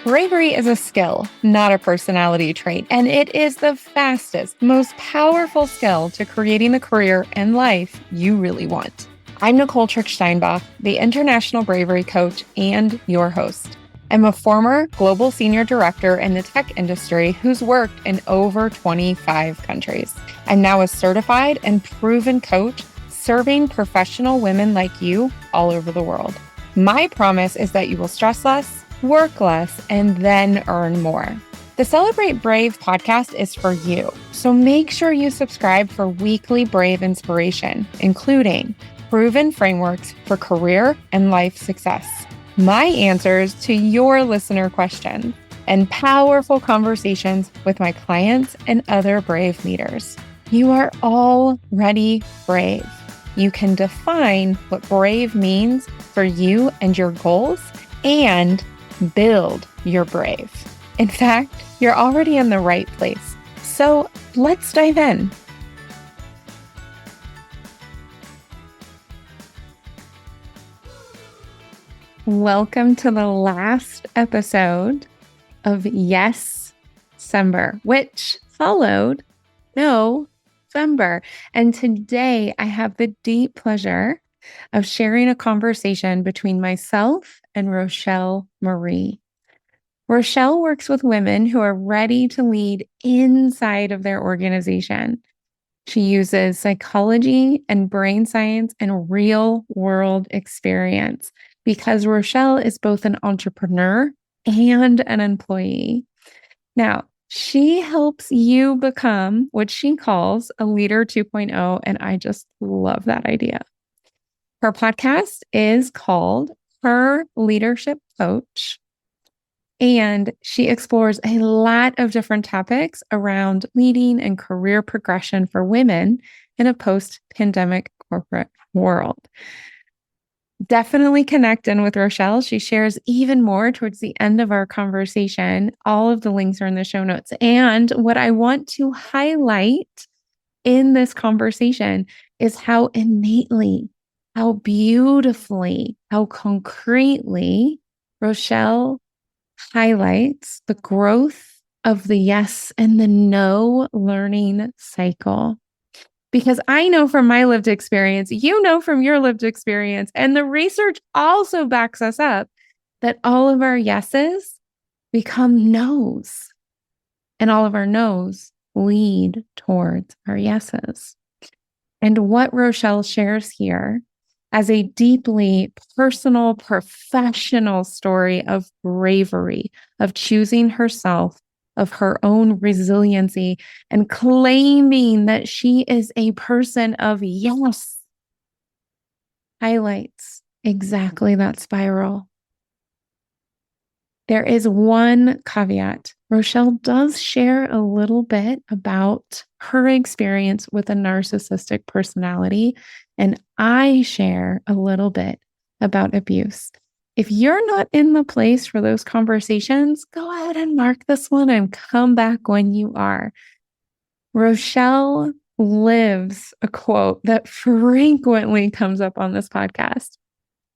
Bravery is a skill, not a personality trait, and it is the fastest, most powerful skill to creating the career and life you really want. I'm Nicole Steinbach, the International Bravery Coach and your host. I'm a former global senior director in the tech industry who's worked in over 25 countries. I'm now a certified and proven coach serving professional women like you all over the world. My promise is that you will stress less, work less, and then earn more. The Celebrate Brave podcast is for you, so make sure you subscribe for weekly Brave inspiration, including proven frameworks for career and life success, my answers to your listener questions, and powerful conversations with my clients and other brave leaders. You are already brave. You can define what brave means for you and your goals and build your brave. In fact, you're already in the right place. So let's dive in. Welcome to the last episode of Yes, December, which followed November. And today I have the deep pleasure of sharing a conversation between myself and Rochelle Marie. Rochelle works with women who are ready to lead inside of their organization. She uses psychology and brain science and real world experience because Rochelle is both an entrepreneur and an employee. Now, she helps you become what she calls a leader 2.0, and I just love that idea. Her podcast is called Her Leadership Coach, and she explores a lot of different topics around leading and career progression for women in a post-pandemic corporate world. Definitely connect in with Rochelle. She shares even more towards the end of our conversation. All of the links are in the show notes. And what I want to highlight in this conversation is how innately, how beautifully, how concretely Rochelle highlights the growth of the yes and the no learning cycle. Because I know from my lived experience, you know from your lived experience, and the research also backs us up that all of our yeses become nos, and all of our nos lead towards our yeses. And what Rochelle shares here as a deeply personal, professional story of bravery, of choosing herself, of her own resiliency, and claiming that she is a person of yes, highlights exactly that spiral. There is one caveat. Rochelle does share a little bit about her experience with a narcissistic personality, and I share a little bit about abuse. If you're not in the place for those conversations, go ahead and mark this one and come back when you are. Rochelle lives a quote that frequently comes up on this podcast,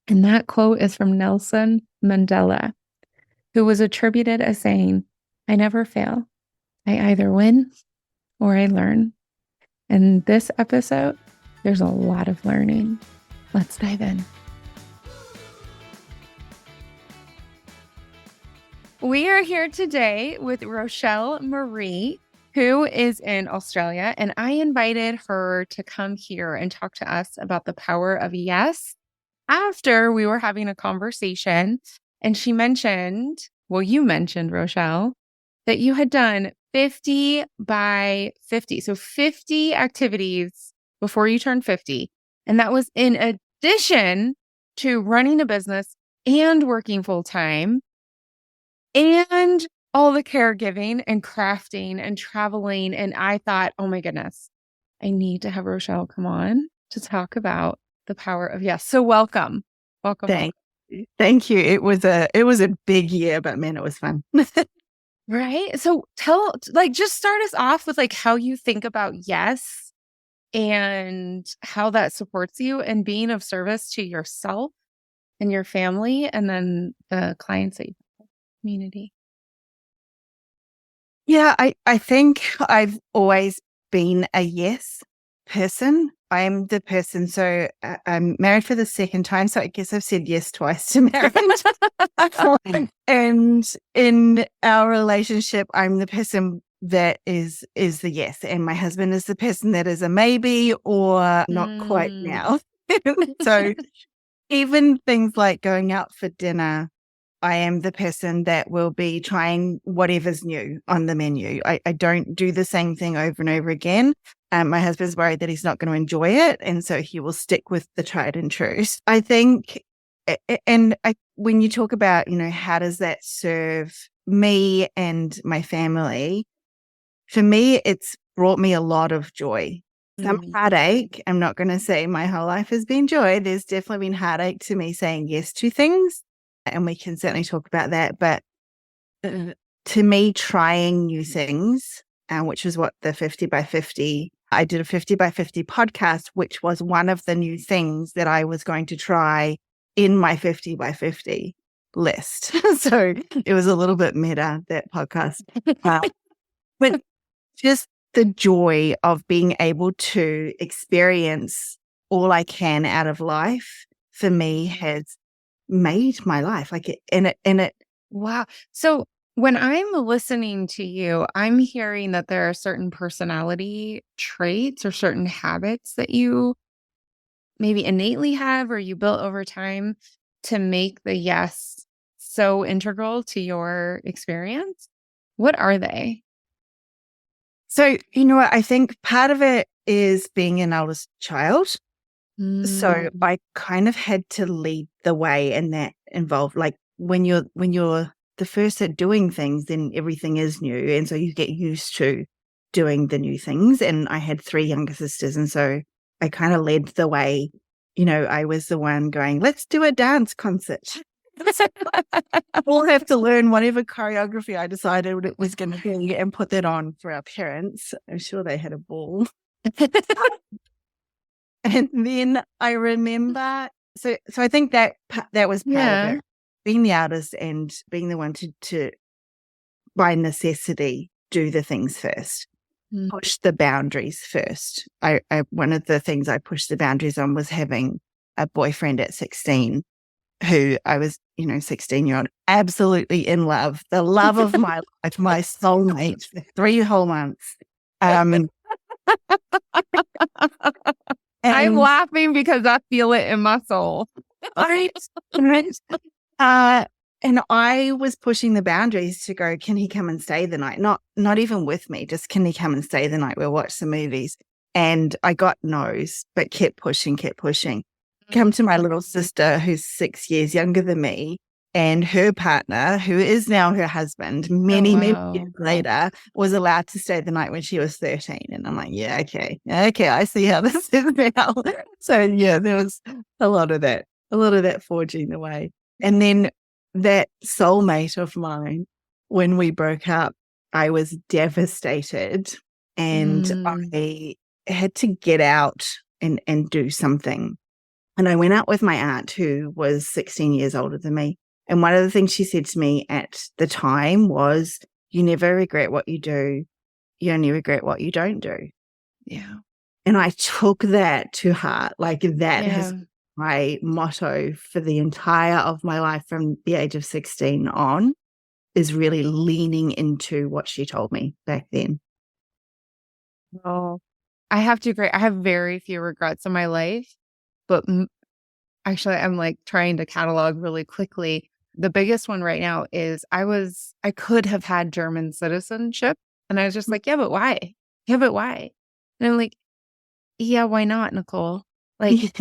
and that quote is from Nelson Mandela, who was attributed as saying, "I never fail. I either win or I learn." In this episode, there's a lot of learning. Let's dive in. We are here today with Rochelle Marie, who is in Australia, and I invited her to come here and talk to us about the power of yes after we were having a conversation. And she mentioned, well, you mentioned, Rochelle, that you had done 50 by 50. So 50 activities before you turned 50. And that was in addition to running a business and working full time and all the caregiving and crafting and traveling. And I thought, oh my goodness, I need to have Rochelle come on to talk about the power of yes. So welcome. Welcome. Thank you. It was a big year, but man, it was fun. Right. So just start us off with how you think about yes and how that supports you and being of service to yourself and your family and then the clients that you have in the community. Yeah, I think I've always been a yes person. I'm the person. So I'm married for the second time. So I guess I've said yes twice to marriage. And in our relationship, I'm the person that is the yes, and my husband is the person that is a maybe or not quite now. So even things like going out for dinner, I am the person that will be trying whatever's new on the menu. I don't do the same thing over and over again. My husband's worried that he's not going to enjoy it, and so he will stick with the tried and true. I think, when you talk about, how does that serve me and my family? For me, it's brought me a lot of joy. Some heartache. I'm not going to say my whole life has been joy. There's definitely been heartache to me saying yes to things, and we can certainly talk about that. But to me, trying new things, which is what the 50 by 50, I did a 50 by 50 podcast, which was one of the new things that I was going to try in my 50 by 50 list. So it was a little bit meta, that podcast. But just the joy of being able to experience all I can out of life for me has made my life Wow. So when I'm listening to you, I'm hearing that there are certain personality traits or certain habits that you maybe innately have or you built over time to make the yes so integral to your experience. What are they? So, what, I think part of it is being an eldest child. So I kind of had to lead the way, and that involved, like, when you're the first at doing things, then everything is new. And so you get used to doing the new things. And I had 3 younger sisters. And so I kind of led the way. I was the one going, let's do a dance concert. We'll have to learn whatever choreography I decided it was going to be and put that on for our parents. I'm sure they had a ball. And then I remember, so I think that was part of it, being the artist and being the one to by necessity do the things first, push the boundaries first. I one of the things I pushed the boundaries on was having a boyfriend at 16, who I was, 16-year-old, absolutely in love, the love of my life, my soulmate for 3 whole months. I'm laughing because I feel it in my soul. And I was pushing the boundaries to go, can he come and stay the night? Not even with me, just can he come and stay the night? We'll watch some movies. And I got no's, but kept pushing. Come to my little sister, who's 6 years younger than me, and her partner, who is now her husband, many years later, was allowed to stay the night when she was 13. And I'm like, yeah, okay, I see how this is now. So yeah, there was a lot of that forging the way. And then that soulmate of mine, when we broke up, I was devastated, and I had to get out and do something. And I went out with my aunt, who was 16 years older than me. And one of the things she said to me at the time was, you never regret what you do. You only regret what you don't do. Yeah. And I took that to heart. Like, that has my motto for the entire of my life from the age of 16 on, is really leaning into what she told me back then. Oh, I have to agree. I have very few regrets in my life, but actually, I'm like trying to catalog really quickly. The biggest one right now is I could have had German citizenship, and I was just like, yeah, but why? Yeah, but why? And I'm like, yeah, why not, Nicole? Like,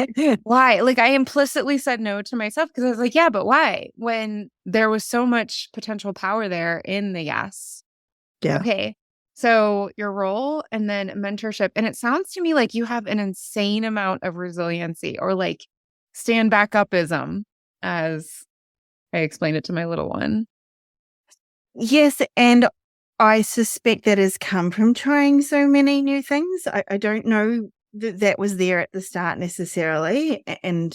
why? Like, I implicitly said no to myself because I was like, yeah, but why? When there was so much potential power there in the yes. Yeah. Okay. So your role and then mentorship. And it sounds to me like you have an insane amount of resiliency, or like stand back upism, as I explained it to my little one. Yes. And I suspect that has come from trying so many new things. I don't know that was there at the start necessarily. And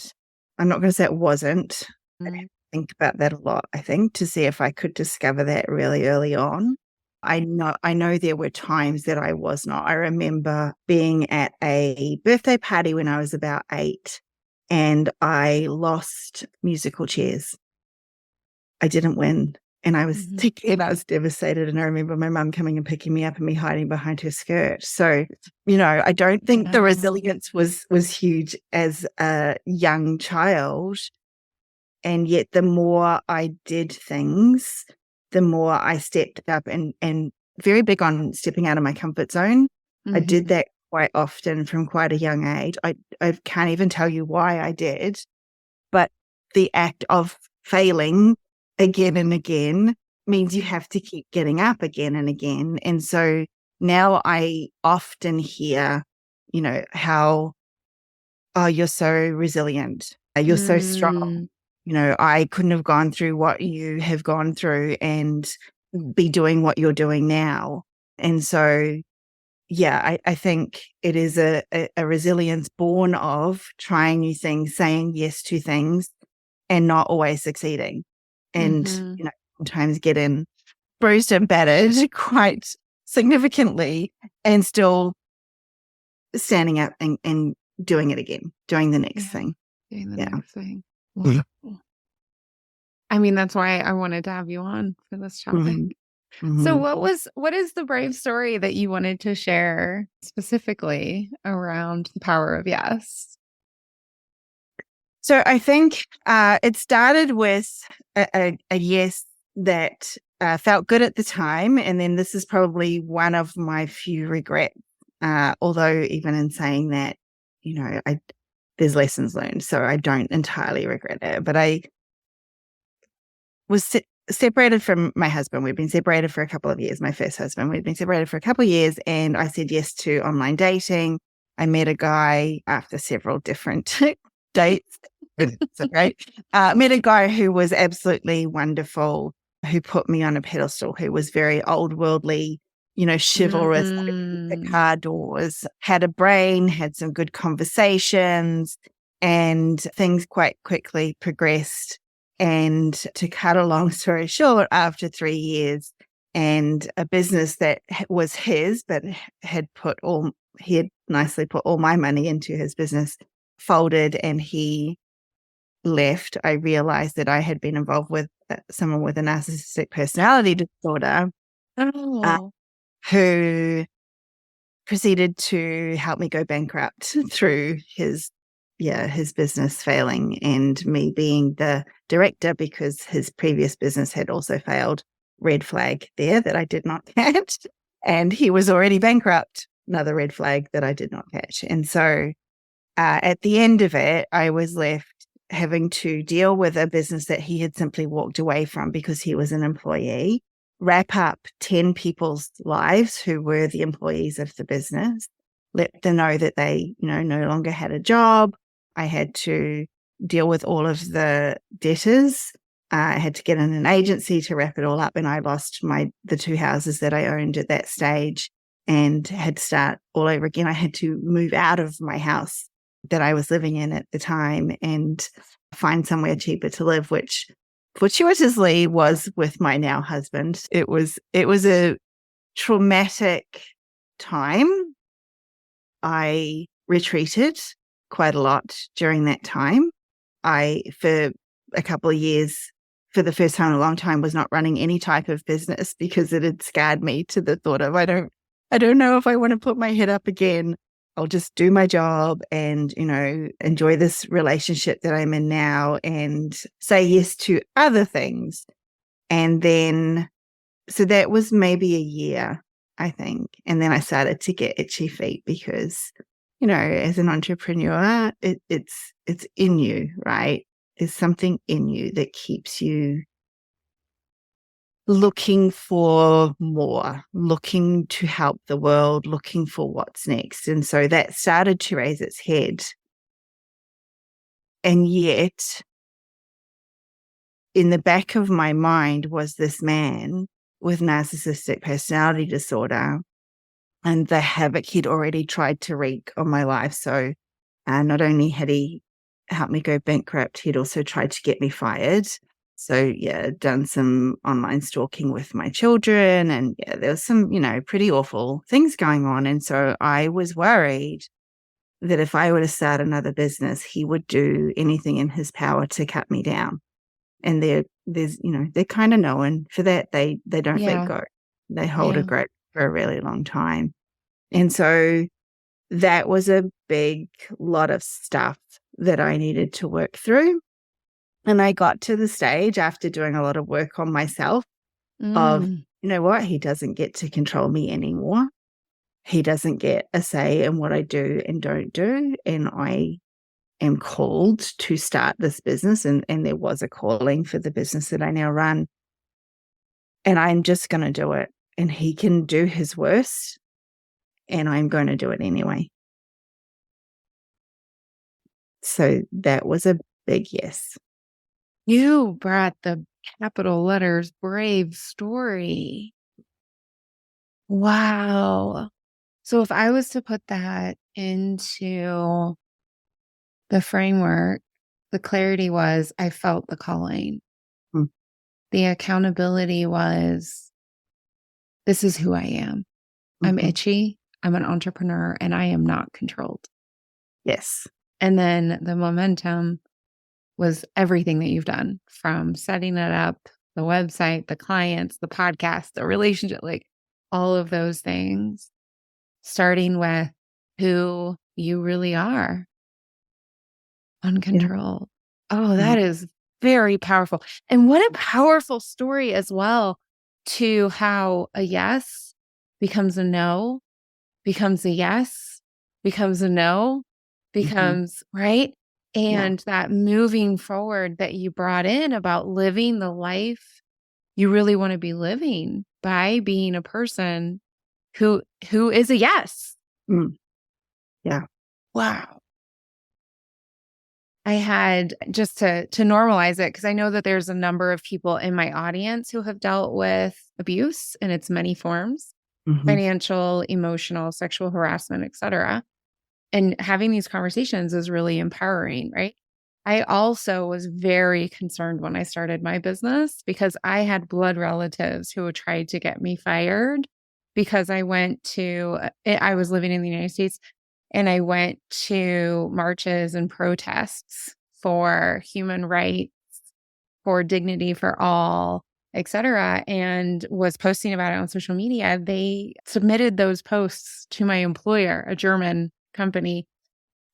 I'm not going to say it wasn't. I think about that a lot, I think, to see if I could discover that really early on. I know there were times that I was not. I remember being at a birthday party when I was about 8 and I lost musical chairs. I didn't win. And I was and I was devastated. And I remember my mum coming and picking me up and me hiding behind her skirt. So, I don't think the resilience was huge as a young child. And yet the more I did things, the more I stepped up and very big on stepping out of my comfort zone. I did that quite often from quite a young age. I can't even tell you why I did, but the act of failing again and again means you have to keep getting up again and again. And so now I often hear, how, oh, you're so resilient. You're so strong. I couldn't have gone through what you have gone through and be doing what you're doing now. And so, yeah, I think it is a resilience born of trying new things, saying yes to things and not always succeeding. And, sometimes getting bruised and battered quite significantly and still standing up and doing it again, doing the next thing. Doing the next thing. Wow. I mean, that's why I wanted to have you on for this topic. So what is the brave story that you wanted to share specifically around the power of yes? So I think it started with a yes that felt good at the time. And then this is probably one of my few regrets. Although even in saying that, there's lessons learned. So I don't entirely regret it. But I was separated from my husband. We've been separated for a couple of years. My first husband, we've been separated for a couple of years. And I said yes to online dating. I met a guy after several different dates. So great. Met a guy who was absolutely wonderful, who put me on a pedestal, who was very old worldly, chivalrous, the car doors, had a brain, had some good conversations, and things quite quickly progressed. And to cut a long story short, after 3 years and a business that was his, but he had nicely put all my money into his business, folded and he left, I realized that I had been involved with someone with a narcissistic personality disorder who proceeded to help me go bankrupt through his business failing and me being the director because his previous business had also failed. Red flag there that I did not catch. And he was already bankrupt. Another red flag that I did not catch. And so at the end of it, I was left having to deal with a business that he had simply walked away from because he was an employee, wrap up 10 people's lives who were the employees of the business, let them know that they, no longer had a job. I had to deal with all of the debtors. I had to get in an agency to wrap it all up, and I lost the 2 houses that I owned at that stage and had to start all over again. I had to move out of my house that I was living in at the time and find somewhere cheaper to live, which fortuitously was with my now husband. It was a traumatic time. I retreated quite a lot during that time. For a couple of years, for the first time in a long time, was not running any type of business because it had scarred me to the thought of, I don't know if I want to put my head up again. I'll just do my job and, enjoy this relationship that I'm in now and say yes to other things. And then, so that was maybe a year, I think. And then I started to get itchy feet because, as an entrepreneur, it's in you, right? There's something in you that keeps you looking for more, looking to help the world, looking for what's next. And so that started to raise its head. And yet, in the back of my mind was this man with narcissistic personality disorder and the havoc he'd already tried to wreak on my life. So not only had he helped me go bankrupt, he'd also tried to get me fired. So yeah, done some online stalking with my children, and yeah, there was some, pretty awful things going on. And so I was worried that if I were to start another business, he would do anything in his power to cut me down. And they're kind of known for that. They don't let Yeah. go. They hold a Yeah. grip for a really long time. And so that was a big lot of stuff that I needed to work through. And I got to the stage after doing a lot of work on myself of, Mm. you know what, he doesn't get to control me anymore. He doesn't get a say in what I do and don't do. And I am called to start this business. And there was a calling for the business that I now run. And I'm just going to do it. And he can do his worst. And I'm going to do it anyway. So that was a big yes. You brought the capital letters brave story. Wow. So if I was to put that into the framework, the clarity was I felt the calling. Mm. The accountability was this is who I am. I'm itchy. I'm an entrepreneur and I am not controlled. Yes. And then the momentum was everything that you've done, from setting it up, the website, the clients, the podcast, the relationship, like all of those things, starting with who you really are, uncontrolled. Yeah. Oh, that is very powerful. And what a powerful story as well, to how a yes becomes a no, becomes a yes, becomes a no, becomes right. And that moving forward that you brought in about living the life you really want to be living by being a person who is a yes. Yeah. Wow. I had, just to normalize it, because I know that there's a number of people in my audience who have dealt with abuse in its many forms, financial, emotional, sexual harassment, etc. And having these conversations is really empowering, right? I also was very concerned when I started my business because I had blood relatives who tried to get me fired because I was living in the United States, and I went to marches and protests for human rights, for dignity for all, etc., and was posting about it on social media. They submitted those posts to my employer, a German company,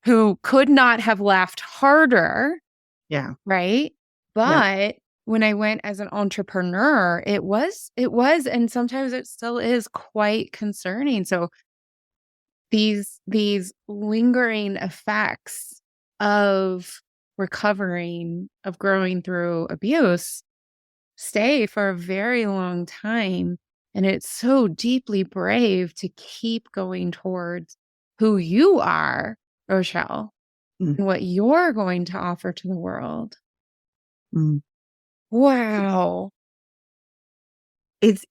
who could not have laughed harder. Yeah. Right. But when I went as an entrepreneur, it was, and sometimes it still is quite concerning. So these lingering effects of recovering, of growing through abuse, stay for a very long time. And it's so deeply brave to keep going towards who you are, Rochelle, and what you're going to offer to the world. Wow. It's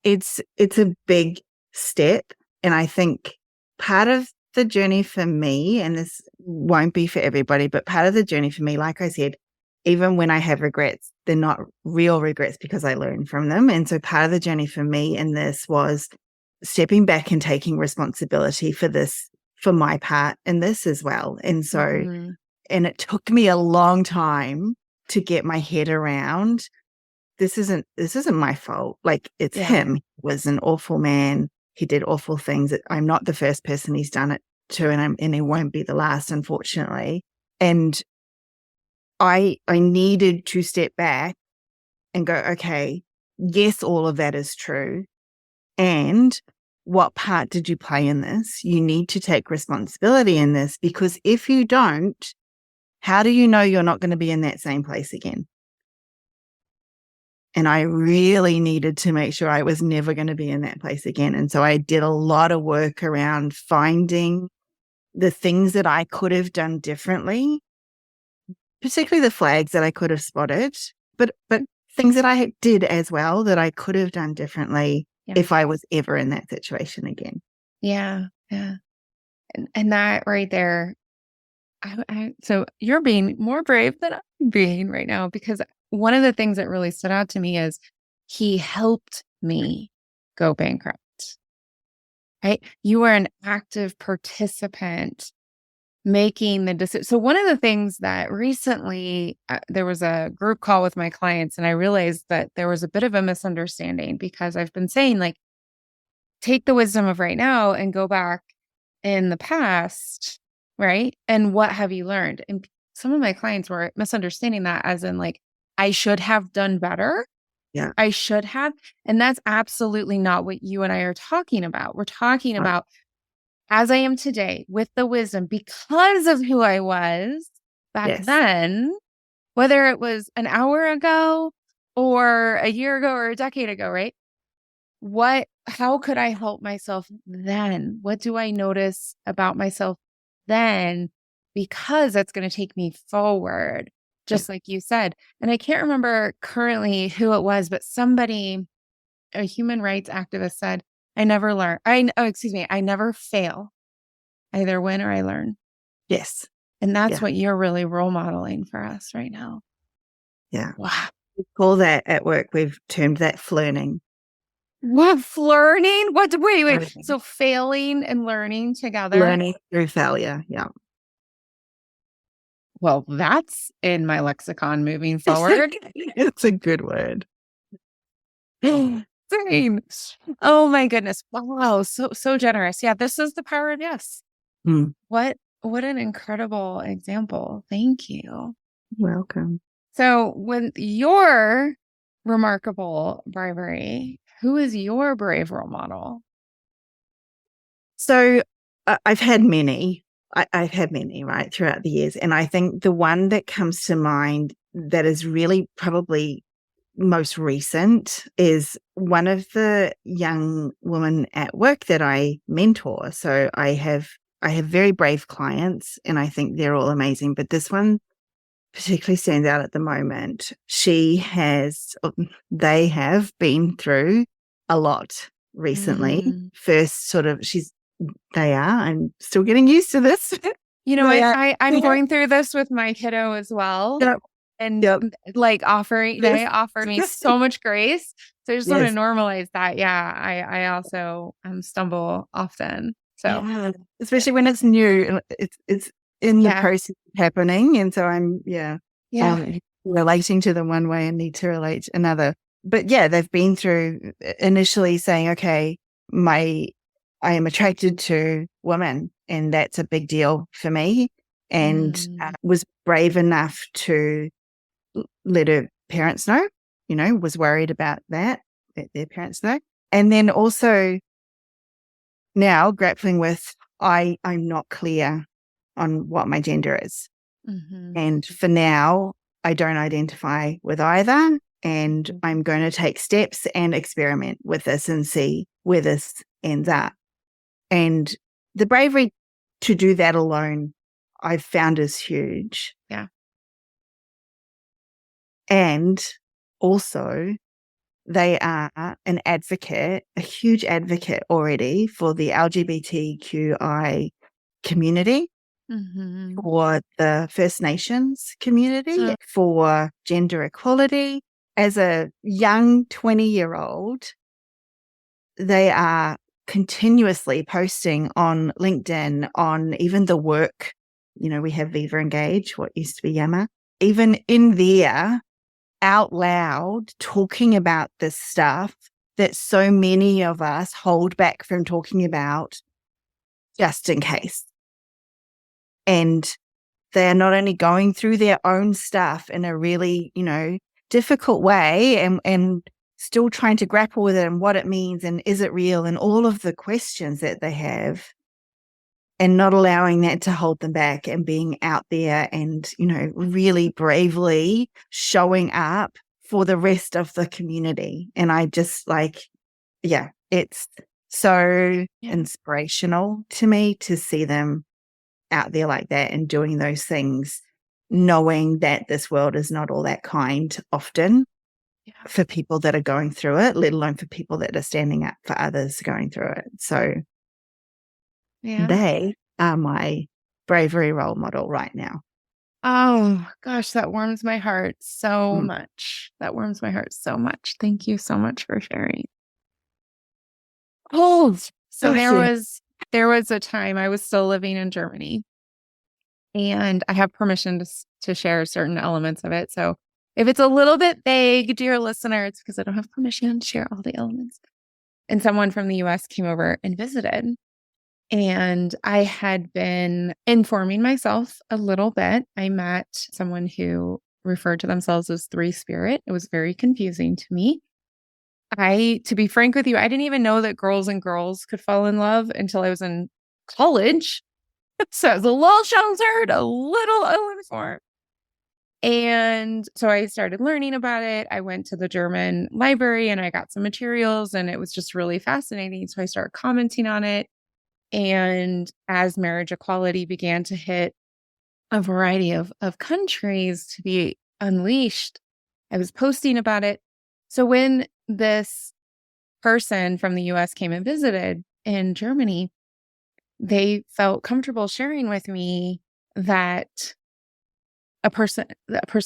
a big step. And I think part of the journey for me, and this won't be for everybody, but part of the journey for me, like I said, even when I have regrets, they're not real regrets because I learn from them. And so part of the journey for me in this was stepping back and taking responsibility for this, for my part in this as well. And so, and it took me a long time to get my head around, this isn't my fault. Like, it's him. He was an awful man. He did awful things. I'm not the first person he's done it to, and he won't be the last, unfortunately. And I needed to step back and go, okay, yes, all of that is true. And what part did you play in this? You need to take responsibility in this, because if you don't, how do you know you're not going to be in that same place again? And I really needed to make sure I was never going to be in that place again. And so I did a lot of work around finding the things that I could have done differently, particularly the flags that I could have spotted, but things that I did as well that I could have done differently if I was ever in that situation again. Yeah. Yeah. And that right there, so you're being more brave than I'm being right now, because one of the things that really stood out to me is he helped me go bankrupt, right? You were an active participant making the decision. So one of the things that recently there was a group call with my clients, and I realized that there was a bit of a misunderstanding because I've been saying, like, take the wisdom of right now and go back in the past, right? And what have you learned? And some of my clients were misunderstanding that as in, like, I should have done better. Yeah. I should have. And that's absolutely not what you and I are talking about. We're talking Right. about as I am today with the wisdom because of who I was back Yes. then, whether it was an hour ago or a year ago or a decade ago, right? How could I help myself then? What do I notice about myself then? Because that's going to take me forward, just like you said. And I can't remember currently who it was, but somebody, a human rights activist said, I never learn. I never fail. I either win or I learn. Yes. And that's Yeah. what you're really role modeling for us right now. Yeah. Wow. We call that at work, we've termed that flirting. What, flirting? Wait. Flirting. So failing and learning together. Learning through failure. Yeah. Well, that's in my lexicon moving forward. It's a good word. Dang. Oh my goodness. Wow. So generous. Yeah. This is the power of yes. Mm. What an incredible example. Thank you. Welcome. So with your remarkable bravery, who is your brave role model? So I've had many. I've had many, right, throughout the years. And I think the one that comes to mind that is really probably most recent is one of the young women at work that I mentor. So I have very brave clients and I think they're all amazing, but this one particularly stands out at the moment. They have been through a lot recently. First I'm still getting used to this. You know, I'm going through this with my kiddo as well. Yep. And Yep. like they offered me so much grace. So I just want to normalize that. Yeah. I also stumble often. So yeah. Especially when it's new and it's in the process happening. And so I'm relating to them one way and need to relate another. But yeah, they've been through initially saying, okay, I am attracted to women and that's a big deal for me. And was brave enough to let her parents know, was worried about that their parents know. And then also now grappling with, I'm not clear on what my gender is. Mm-hmm. And for now, I don't identify with either. And I'm going to take steps and experiment with this and see where this ends up. And the bravery to do that alone, I've found is huge. Yeah. And also, they are an advocate, a huge advocate already for the LGBTQI community, for the First Nations community, for gender equality. As a young 20-year-old, they are continuously posting on LinkedIn, on even the work. We have Viva Engage, what used to be Yammer. Even in there, out loud, talking about this stuff that so many of us hold back from talking about just in case. And they're not only going through their own stuff in a really, difficult way and still trying to grapple with it and what it means and is it real and all of the questions that they have, and not allowing that to hold them back and being out there and, really bravely showing up for the rest of the community. And I just it's so inspirational to me to see them out there like that and doing those things, knowing that this world is not all that kind often for people that are going through it, let alone for people that are standing up for others going through it. So they are my bravery role model right now. Oh gosh, that warms my heart so Mm. much. That warms my heart so much. Thank you so much for sharing. Oh, so Gosh, yeah. there was a time I was still living in Germany, and I have permission to share certain elements of it. So if it's a little bit vague, dear listener, it's because I don't have permission to share all the elements. And someone from the US came over and visited. And I had been informing myself a little bit. I met someone who referred to themselves as Three Spirit. It was very confusing to me. To be frank with you, I didn't even know that girls and girls could fall in love until I was in college. So I was a little sheltered, a little uninformed. And so I started learning about it. I went to the German library and I got some materials, and it was just really fascinating. So I started commenting on it. And as marriage equality began to hit a variety of countries to be unleashed, I was posting about it. So when this person from the US came and visited in Germany, they felt comfortable sharing with me that a person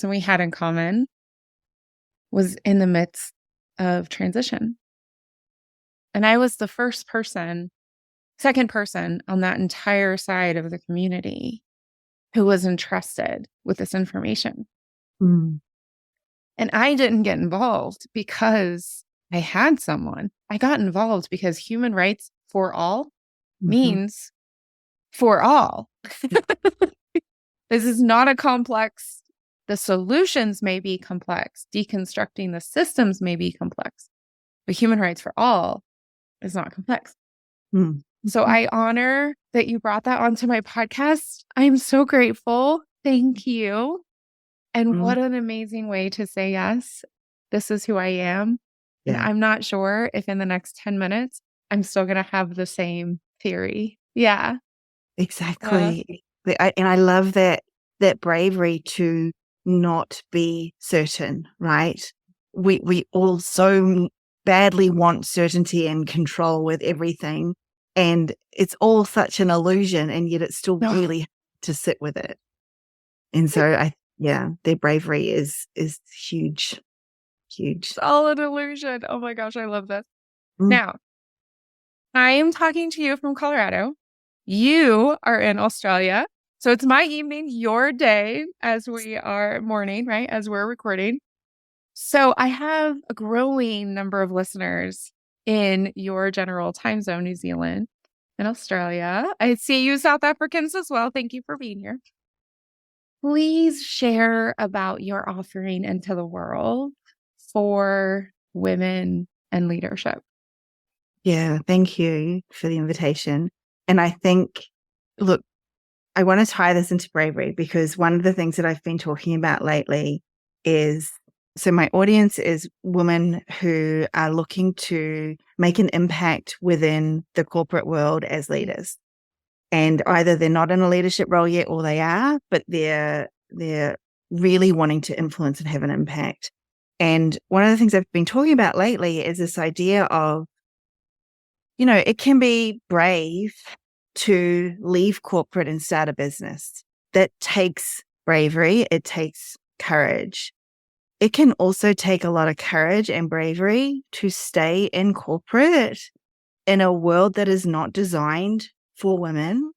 we had in common was in the midst of transition. And I was the second person on that entire side of the community who was entrusted with this information. Mm. And I didn't get involved because I had someone. I got involved because human rights for all means for all. This is not a complex. The solutions may be complex. Deconstructing the systems may be complex. But human rights for all is not complex. Mm. So I honor that you brought that onto my podcast. I'm so grateful. Thank you. And what an amazing way to say yes. This is who I am. And Yeah. I'm not sure if in the next 10 minutes, I'm still going to have the same theory. Yeah. Exactly. And I love that bravery to not be certain, right? We all so badly want certainty and control with everything, and it's all such an illusion, and yet it's still really hard to sit with it. And so their bravery is huge. Huge. It's all an illusion. Oh my gosh, I love this. Mm. Now, I am talking to you from Colorado. You are in Australia. So it's my evening, your day, as we are morning, right? As we're recording. So I have a growing number of listeners in your general time zone, New Zealand and Australia. I see you South Africans as well. Thank you for being here. Please share about your offering into the world for women and leadership. Yeah, thank you for the invitation. And I think, look, I want to tie this into bravery because one of the things that I've been talking about lately is, so my audience is women who are looking to make an impact within the corporate world as leaders. And either they're not in a leadership role yet or they are, but they're really wanting to influence and have an impact. And one of the things I've been talking about lately is this idea of, it can be brave to leave corporate and start a business. That takes bravery. It takes courage. It can also take a lot of courage and bravery to stay in corporate in a world that is not designed for women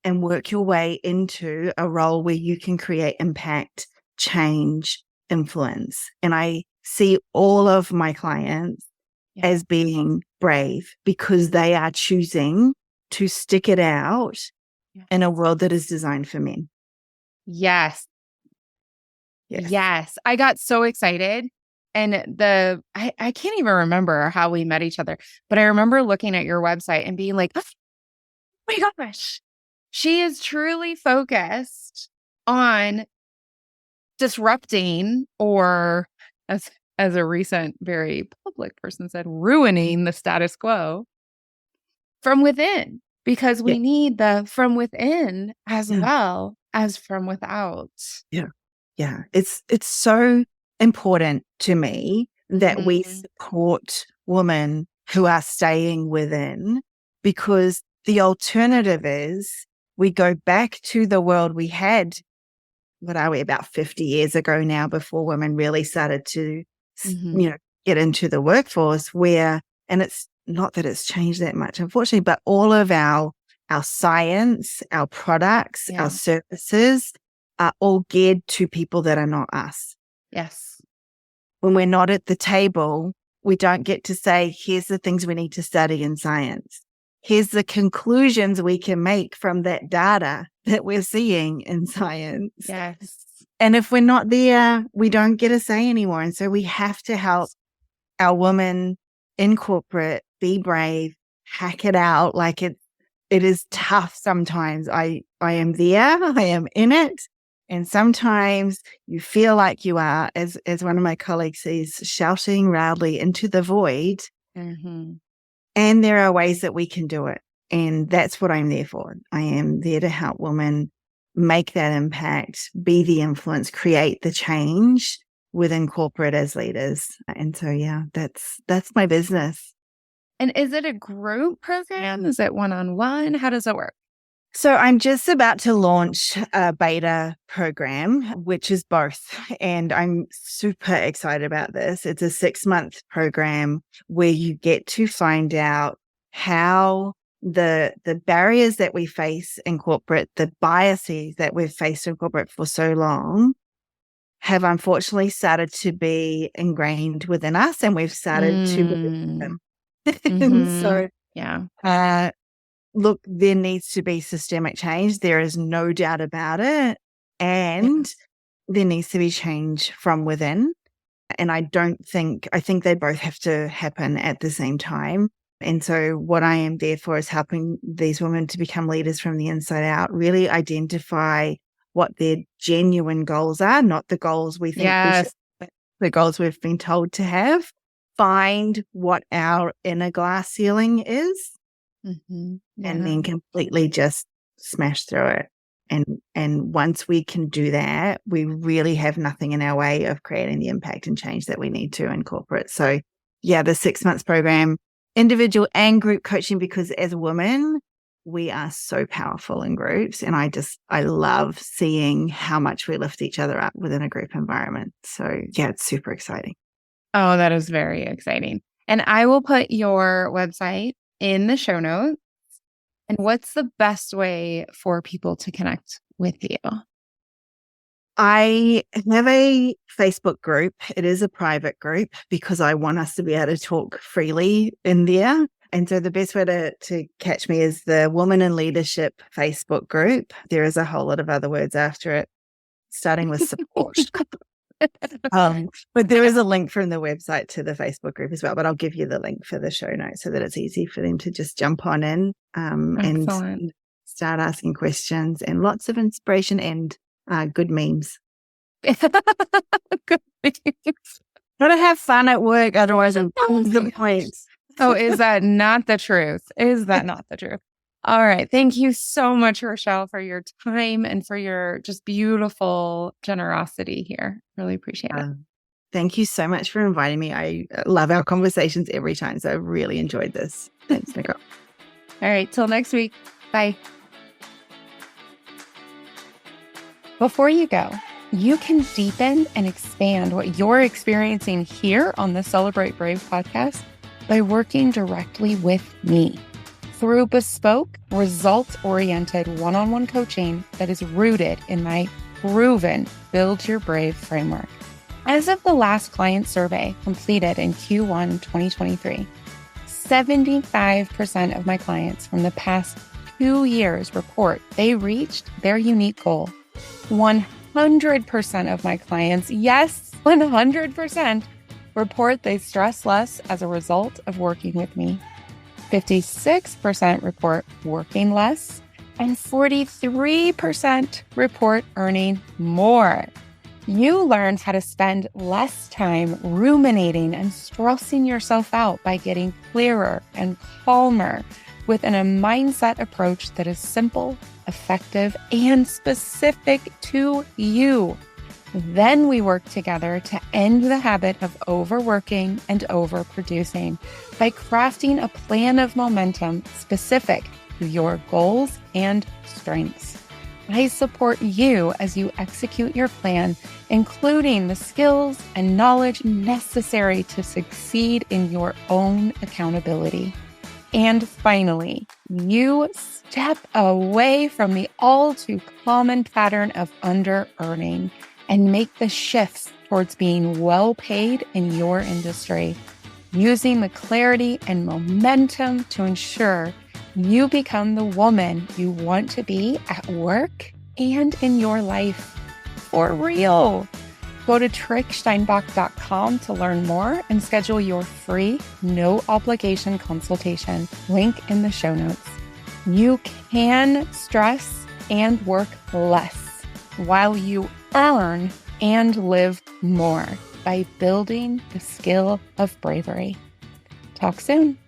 and work your way into a role where you can create impact, change, influence. And I see all of my clients as being brave because they are choosing to stick it out in a world that is designed for men. Yes. Yes. I got so excited. And I can't even remember how we met each other, but I remember looking at your website and being like, oh my gosh, she is truly focused on disrupting, or as a recent, very public person said, ruining the status quo from within, because we need the from within as well as from without. Yeah. It's so important to me that we support women who are staying within, because the alternative is we go back to the world we had what are we, about 50 years ago now, before women really started to, get into the workforce, and it's not that it's changed that much, unfortunately, but all of our science, our products, our services are all geared to people that are not us. Yes. When we're not at the table, we don't get to say, here's the things we need to study in science. Here's the conclusions we can make from that data that we're seeing in science. Yes. And if we're not there, we don't get a say anymore. And so we have to help our women in corporate be brave, hack it out. Like it is tough sometimes. I am there, I am in it. And sometimes you feel like you are, as one of my colleagues says, shouting loudly into the void. Mm-hmm. And there are ways that we can do it. And that's what I'm there for. I am there to help women make that impact, be the influence, create the change within corporate as leaders. And so, that's my business. And is it a group program? Is it one-on-one? How does it work? So I'm just about to launch a beta program, which is both. And I'm super excited about this. It's a 6-month program where you get to find out how the barriers that we face in corporate, the biases that we've faced in corporate for so long, have unfortunately started to be ingrained within us, and we've started to believe them. So, look, there needs to be systemic change. There is no doubt about it. And there needs to be change from within. And I think they both have to happen at the same time. And so what I am there for is helping these women to become leaders from the inside out, really identify what their genuine goals are, not the goals we think we should, but the goals we've been told to have. Find what our inner glass ceiling is. Mm-hmm. And then completely just smash through it. And once we can do that, we really have nothing in our way of creating the impact and change that we need to in corporate. So the 6 months program, individual and group coaching, because as women, we are so powerful in groups. And I love seeing how much we lift each other up within a group environment. So it's super exciting. Oh, that is very exciting. And I will put your website in the show notes. And what's the best way for people to connect with you? I have a Facebook group. It is a private group because I want us to be able to talk freely in there. And so the best way to catch me is the Woman in Leadership Facebook group. There is a whole lot of other words after it, starting with support. But there is a link from the website to the Facebook group as well. But I'll give you the link for the show notes so that it's easy for them to just jump on in and start asking questions, and lots of inspiration and good memes. Good memes. Gotta have fun at work, otherwise I'm the points. Oh, is that not the truth? Is that not the truth? All right. Thank you so much, Rochelle, for your time and for your just beautiful generosity here. Really appreciate it. Thank you so much for inviting me. I love our conversations every time. So I really enjoyed this. Thanks, Nicole. All right. Till next week. Bye. Before you go, you can deepen and expand what you're experiencing here on the Celebrate Brave podcast by working directly with me through bespoke, results-oriented one-on-one coaching that is rooted in my proven Build Your Brave framework. As of the last client survey completed in Q1 2023, 75% of my clients from the past 2 years report they reached their unique goal. 100% of my clients, yes, 100%, report they stress less as a result of working with me. 56% report working less, and 43% report earning more. You learn how to spend less time ruminating and stressing yourself out by getting clearer and calmer within a mindset approach that is simple, effective, and specific to you. Then we work together to end the habit of overworking and overproducing by crafting a plan of momentum specific to your goals and strengths. I support you as you execute your plan, including the skills and knowledge necessary to succeed in your own accountability. And finally, you step away from the all too common pattern of under-earning and make the shifts towards being well paid in your industry, using the clarity and momentum to ensure you become the woman you want to be at work and in your life. For real. Go to tricksteinbach.com to learn more and schedule your free, no obligation consultation. Link in the show notes. You can stress and work less while you earn and live more by building the skill of bravery. Talk soon.